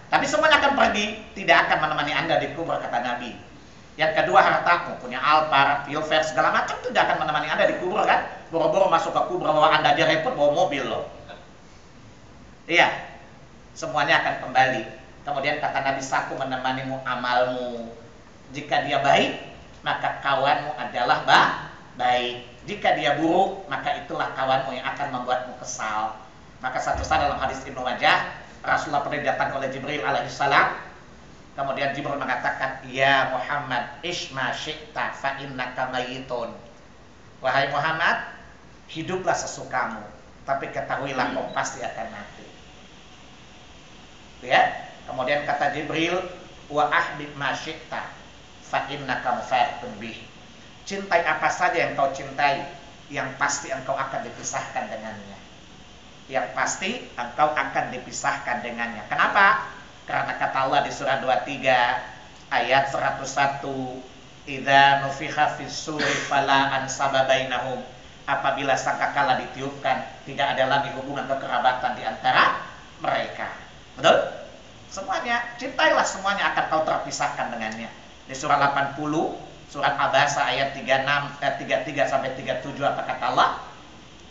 Tapi semuanya akan pergi, tidak akan menemani Anda di kubur kata Nabi. Yang kedua, hartamu, punya Alphard, Pilver, segala macam tidak akan menemani Anda di kubur kan. Boro-boro masuk ke kubur, bawa Anda aja repot, bawa mobil loh. Iya, semuanya akan kembali. Kemudian kata Nabi, satu menemanimu amalmu. Jika dia baik, maka kawanmu adalah baik. Jika dia buruk, maka itulah kawanmu yang akan membuatmu kesal. Maka satu saat dalam hadis Ibnu Majah, Rasulullah pernah datang oleh Jibril alaihissalam. Kemudian Jibril mengatakan, ya Muhammad, ishma syi'ta fa innaka mayitun. Wahai Muhammad, hiduplah sesukamu, tapi ketahuilah kau pasti akan mati. Ya, kemudian kata Jibril, wa ahbib ma syi'ta fa innaka mufarqun bih. Cintai apa saja yang kau cintai, yang pasti engkau akan dipisahkan dengannya. Yang pasti engkau akan dipisahkan dengannya. Kenapa? Karena kata Allah di surah 23 ayat 101, idza nufikha fis suri fala ansaba bainahum. Apabila sangkakala ditiupkan, tidak ada lagi hubungan kekerabatan di antara mereka. Betul? Semuanya, cintailah semuanya akan kau terpisahkan dengannya. Di surah 80, surat Abasa ayat 33 sampai 37 apa kata Allah?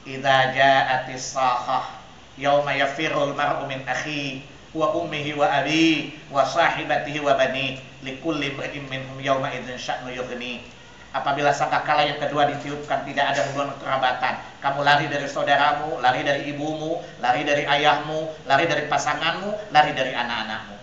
Idza ja'atis sakhah yauma yafirul mar'u min akhi wa ummihi wa abi wa sahibatihi wa bani likulli imrin minhum yauma idzin sya'nu yughni. Apabila sangkakala yang kedua ditiupkan, tidak ada hubungan kerabatan, kamu lari dari saudaramu, lari dari ibumu, lari dari ayahmu, lari dari pasanganmu, lari dari anak-anakmu.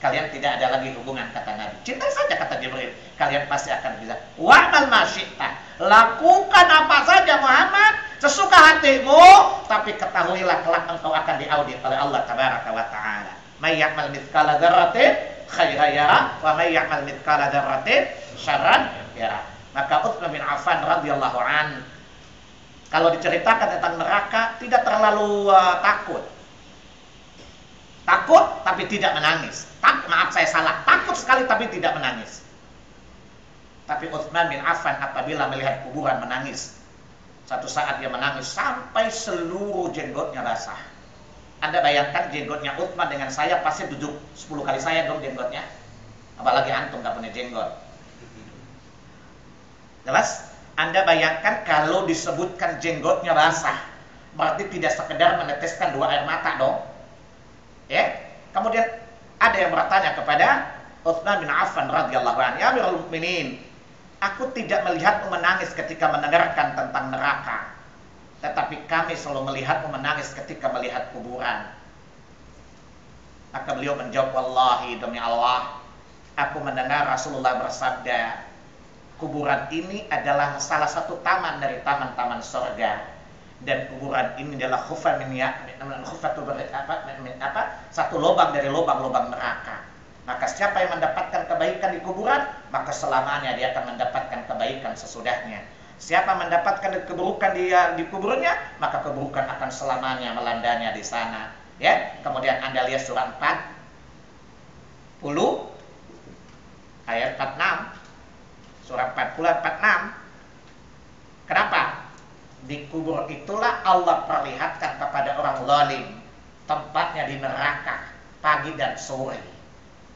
Kalian tidak ada lagi hubungan kata Nabi. Cintai saja kata Jibril, kalian pasti akan bisa. Wa'mal ma syi'ta, lakukan apa saja Muhammad sesuka hatimu, tapi ketahuilah kelak engkau akan diaudit oleh Allah tabaraka wa taala. May ya'mal mithqala dzarratin khairan yara wa may ya'mal mithqala dzarratin syarran yara. Maka Utsman bin Affan radhiyallahu an, kalau diceritakan tentang neraka tidak terlalu takut. Takut tapi tidak menangis. Maaf saya salah, takut sekali tapi tidak menangis. Tapi Utsman bin Affan apabila melihat kuburan menangis. Satu saat dia menangis sampai seluruh jenggotnya basah. Anda bayangkan jenggotnya Utsman dengan saya pasti 10 kali saya dong jenggotnya. Apalagi antum gak punya jenggot. Jelas? Anda bayangkan kalau disebutkan jenggotnya basah, berarti tidak sekedar meneteskan 2 air mata dong. Ya. Kemudian ada yang bertanya kepada Utsman bin Affan radhiyallahu anhu, ya Amirul Mukminin, aku tidak melihatmu menangis ketika mendengarkan tentang neraka, tetapi kami selalu melihatmu menangis ketika melihat kuburan. Maka beliau menjawab, wallahi, demi Allah, aku mendengar Rasulullah bersabda, kuburan ini adalah salah satu taman dari taman-taman surga, dan kuburan ini adalah satu lubang dari lubang-lubang neraka. Maka siapa yang mendapatkan kebaikan di kuburan, maka selamanya dia akan mendapatkan kebaikan sesudahnya. Siapa mendapatkan keburukan di kuburnya, maka keburukan akan selamanya melandanya di sana. Ya, kemudian Anda lihat surah 40 ayat 46. Surah 40 ayat 46. Kenapa? Di kubur itulah Allah perlihatkan kepada orang zalim tempatnya di neraka pagi dan sore.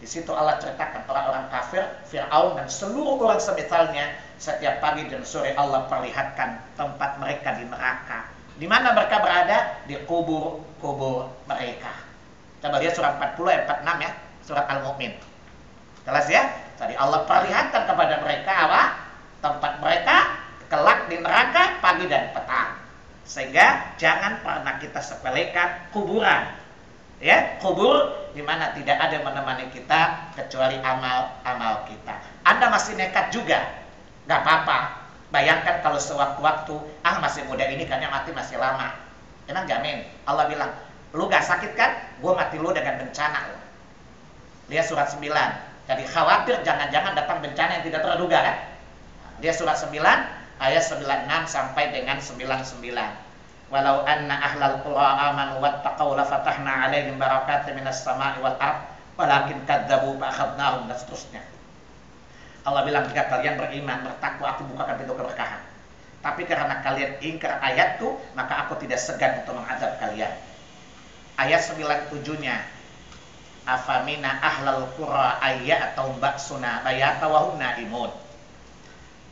Di situ Allah ceritakan orang-orang kafir, Fir'aun dan seluruh orang semisalnya, setiap pagi dan sore Allah perlihatkan tempat mereka di neraka. Di mana mereka berada? Di kubur-kubur mereka. Coba lihat surah 40 ayat 46 ya, surat Al-Mu'min. Jelas ya? Tadi Allah perlihatkan kepada mereka apa? Tempat mereka kelak di neraka pagi dan petang. Sehingga jangan pernah kita sepelekan kuburan. Ya, kubur di mana tidak ada menemani kita kecuali amal-amal kita. Anda masih nekat juga, nggak apa-apa. Bayangkan kalau sewaktu-waktu, masih muda ini kayaknya mati masih lama. Emang jamin? Allah bilang, lu gak sakit kan? Gue mati lu dengan bencana. Lihat surat 9. Jadi khawatir jangan-jangan datang bencana yang tidak terduga kan? Lihat surat 9 ayat 96 sampai dengan 99. Walau anna ahlal qura amanu wattaqau la fatahna 'alaihim barakatin minas sama'i wal ard walakin kadzabu fa akhadnahum, dan seterusnya. Allah bilang, jika kalian beriman, bertakwa, aku bukakan pintu keberkahan. Tapi karena kalian ingkar ayatku, maka aku tidak segan untuk mengadab kalian. Ayat 97-nya, afamina ahlal qura ayyatau ba'suna bayata wa hum naimun.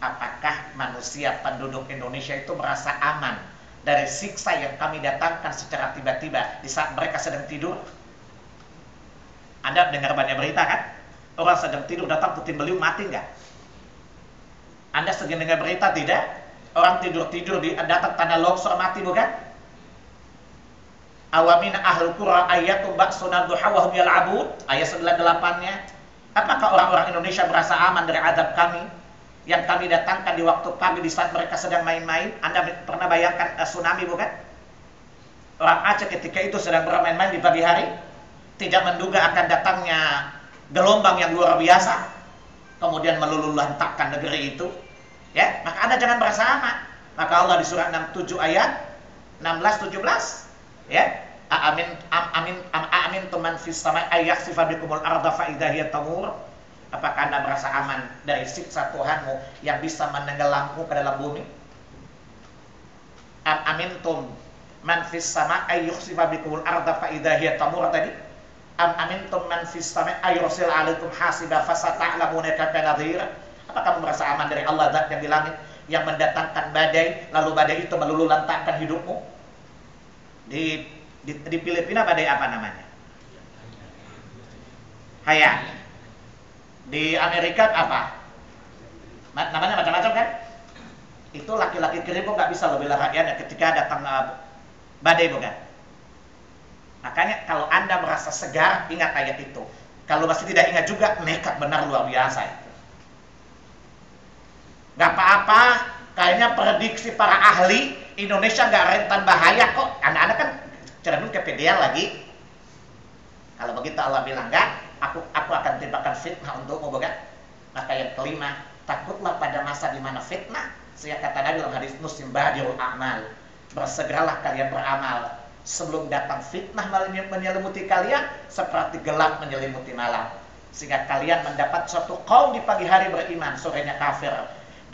Apakah manusia penduduk Indonesia itu merasa aman dari siksa yang kami datangkan secara tiba-tiba di saat mereka sedang tidur? Anda dengar banyak berita kan? Orang sedang tidur datang puting beliung, mati nggak? Anda sedang dengar berita tidak? Orang tidur-tidur datang tanah longsor, mati bukan? Awamina ahlul qura ayyatum ba'suna duha wa hum yal'abun, ayat 98-nya. Apakah orang-orang Indonesia merasa aman dari azab kami yang kami datangkan di waktu pagi di saat mereka sedang main-main? Anda pernah bayangkan tsunami bukan? Orang Aceh ketika itu sedang bermain-main di pagi hari, tidak menduga akan datangnya gelombang yang luar biasa, kemudian meluluhlantapkan negeri itu. Ya, maka Anda jangan merasa aman. Maka Allah di surah 67 ayat 16-17, ya, amin tuman fis samai ayakhsifa bikumul arda fa idza hiya tamur. Apakah Anda merasa aman dari siksa Tuhanmu yang bisa menenggelammu ke dalam bumi? Amintum man fis sama ayyukhsifa bikumul arda fa idza hiya tamur tadi. Amintum man fis sama ayyursil alaikum hasiba fasata'lamuna kaifa nadhir. Apakah kamu merasa aman dari Allah Zat yang di langit yang mendatangkan badai, lalu badai itu meluluhlantapkan hidupmu? Di Filipina badai apa namanya? Haya. Di Amerika apa? Namanya macam-macam kan? Itu laki-laki keribu nggak bisa lebih rakyatnya ketika datang badai bukan? Makanya kalau Anda merasa segar, ingat ayat itu. Kalau masih tidak ingat juga, nekat benar luar biasa itu. Nggak apa-apa, kayaknya prediksi para ahli Indonesia nggak rentan bahaya kok. Anak-anak kan cermin kepedean lagi. Kalau begitu Allah bilang, enggak, aku akan timpakan fitnah untukmu, bukan? Maka yang kelima, takutlah pada masa di mana fitnah. Sehingga kata Nabi dalam hadis Muslim, badirul a'mal, bersegeralah kalian beramal sebelum datang fitnah menyelimuti kalian seperti gelap menyelimuti malam. Sehingga kalian mendapat suatu kaum di pagi hari beriman, sorenya kafir,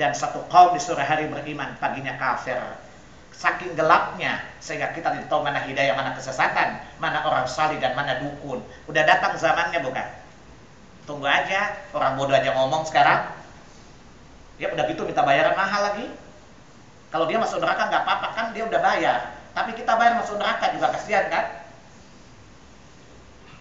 dan satu kaum di sore hari beriman, paginya kafir. Saking gelapnya sehingga kita tidak tahu mana hidayah, mana kesesatan, mana orang salih dan mana dukun. Udah datang zamannya bukan? Tunggu aja, orang bodoh aja ngomong sekarang. Ya udah gitu minta bayaran mahal lagi. Kalau dia masuk neraka nggak apa-apa kan, dia udah bayar. Tapi kita bayar masuk neraka juga kasihan kan?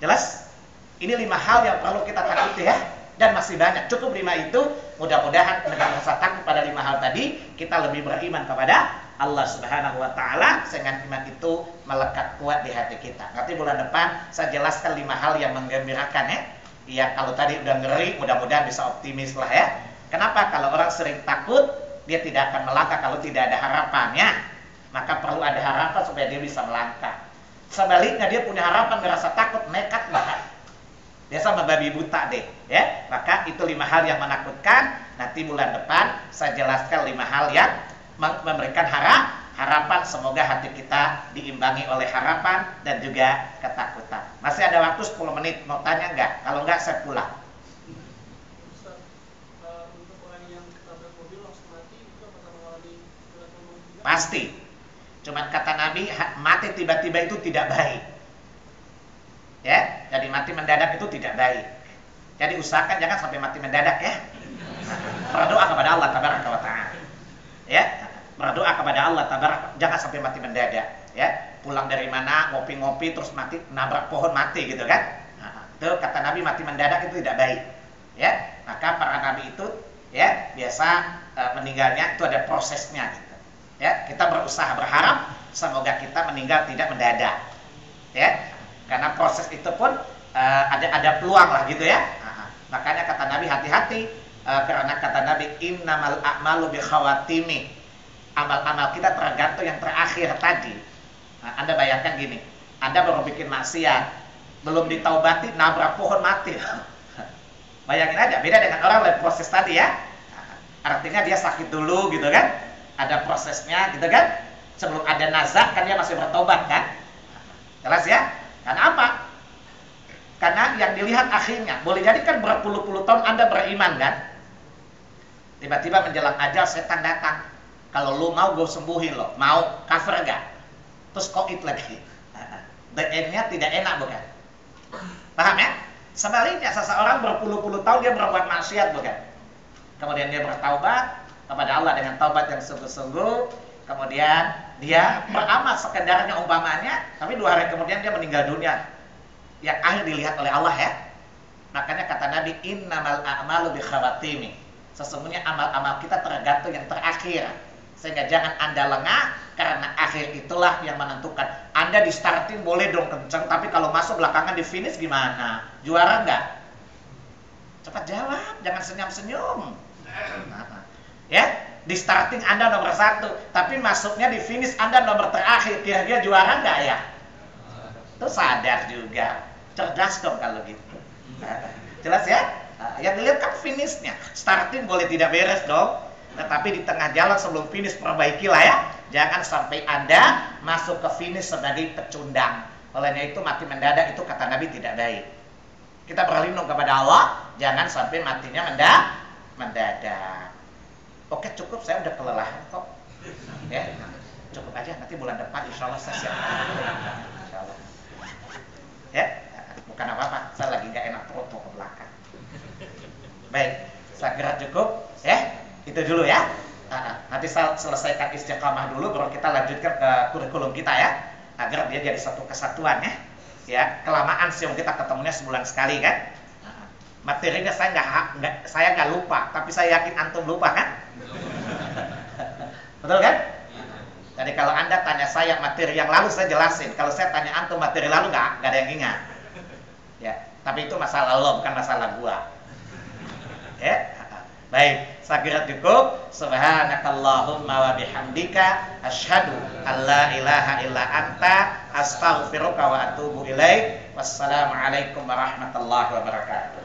Jelas? Ini 5 hal yang perlu kita takuti ya. Dan masih banyak, cukup 5 itu. Mudah-mudahan dengan rasa takut pada 5 hal tadi, kita lebih beriman kepada Allah Subhanahu wa taala sehingga iman itu melekat kuat di hati kita. Nanti bulan depan saya jelaskan 5 hal yang menggembirakan ya. Yang kalau tadi udah ngeri, mudah-mudahan bisa optimis lah ya. Kenapa? Kalau orang sering takut, dia tidak akan melangkah kalau tidak ada harapannya. Maka perlu ada harapan supaya dia bisa melangkah. Sebaliknya dia punya harapan, merasa takut, nekat banget. Dia sama babi buta deh, ya. Maka itu 5 hal yang menakutkan. Nanti bulan depan saya jelaskan 5 hal yang memberikan harapan. Semoga hati kita diimbangi oleh harapan dan juga ketakutan. Masih ada waktu 10 menit, mau tanya enggak? Kalau enggak saya pulang. Ustaz, untuk orang yang tabrak mobil langsung mati, itu apakah mengalami berat umum juga? Pasti. Cuman kata Nabi, mati tiba-tiba itu tidak baik. Ya, jadi mati mendadak itu tidak baik. Jadi usahakan jangan sampai mati mendadak ya. Berdoa kepada Allah tabaraka wa taala. Ya, berdoa kepada Allah tabaraka, jangan sampai mati mendadak ya. Pulang dari mana, ngopi-ngopi terus mati, nabrak pohon mati gitu kan. Nah, itu kata Nabi mati mendadak itu tidak baik. Ya, maka para nabi itu ya biasa meninggalnya itu ada prosesnya gitu. Ya, kita berusaha berharap semoga kita meninggal tidak mendadak. Ya. Karena proses itu pun ada peluang lah gitu ya. Makanya kata Nabi hati-hati karena kata Nabi innamal a'malu bikhawatimi. Amal-amal kita tergantung yang terakhir tadi. Nah, Anda bayangkan gini, Anda baru bikin maksiat, belum ditaubati, nabrak pohon mati. Bayangin aja, beda dengan orang lihat proses tadi ya. Artinya dia sakit dulu gitu kan, ada prosesnya gitu kan. Sebelum ada nazar kan dia masih bertobat kan. Jelas ya? Karena apa? Karena yang dilihat akhirnya. Boleh jadi kan berpuluh-puluh tahun Anda beriman kan? Tiba-tiba menjelang ajal setan datang. Kalau lu mau gue sembuhin lo, mau cover gak? Terus koit lagi. The end-nya tidak enak bukan? Paham ya? Sebaliknya seseorang berpuluh-puluh tahun dia berbuat maksiat bukan? Kemudian dia bertaubat kepada Allah dengan taubat yang sungguh-sungguh. Kemudian dia beramal sekedarnya umpamanya, tapi 2 hari kemudian dia meninggal dunia. Yang akhir dilihat oleh Allah ya. Makanya kata Nabi innamal a'malu bikhawatimi. Sesungguhnya amal-amal kita tergantung yang terakhir. Sehingga jangan Anda lengah karena akhir itulah yang menentukan. Anda di starting boleh dong kenceng, tapi kalau masuk belakangan di finish gimana? Juara enggak? Cepat jawab, jangan senyum-senyum. Ya, di starting Anda nomor 1, tapi masuknya di finish Anda nomor terakhir. Kira-kira juara enggak ya? Itu sadar juga. Cerdas dong kalau gitu. Jelas ya? Yang dilihat kan finishnya. Starting boleh tidak beres dong. Tetapi di tengah jalan sebelum finish perbaikilah ya. Jangan sampai Anda masuk ke finish sebagai pecundang. Olehnya itu mati mendadak itu kata Nabi tidak baik. Kita berlindung kepada Allah, jangan sampai matinya mendadak. Oke, cukup, saya udah kelelahan kok. Ya, cukup aja, nanti bulan depan insya Allah saya siap. Insya Allah. Ya, bukan apa-apa, saya lagi nggak enak perut mau ke belakang. Baik, saya kira cukup. Ya, itu dulu ya. Nanti saya selesaikan istiqamah dulu, baru kita lanjutkan ke kurikulum kita ya, agar dia jadi satu kesatuan ya. Ya, kelamaan sih kita ketemunya sebulan sekali kan. Materinya saya nggak lupa, tapi saya yakin antum lupa kan? Betul kan? Jadi kalau Anda tanya saya materi yang lalu saya jelasin, kalau saya tanya antum materi lalu nggak ada yang ingat. Ya, tapi itu masalah lo bukan masalah gua. Ya, baik, saya kira cukup. Subhanakallahumma wa bihamdika asyhadu an la ilaha illa anta astaghfiruka wa atubu ilaik. Wassalamualaikum warahmatullahi wabarakatuh.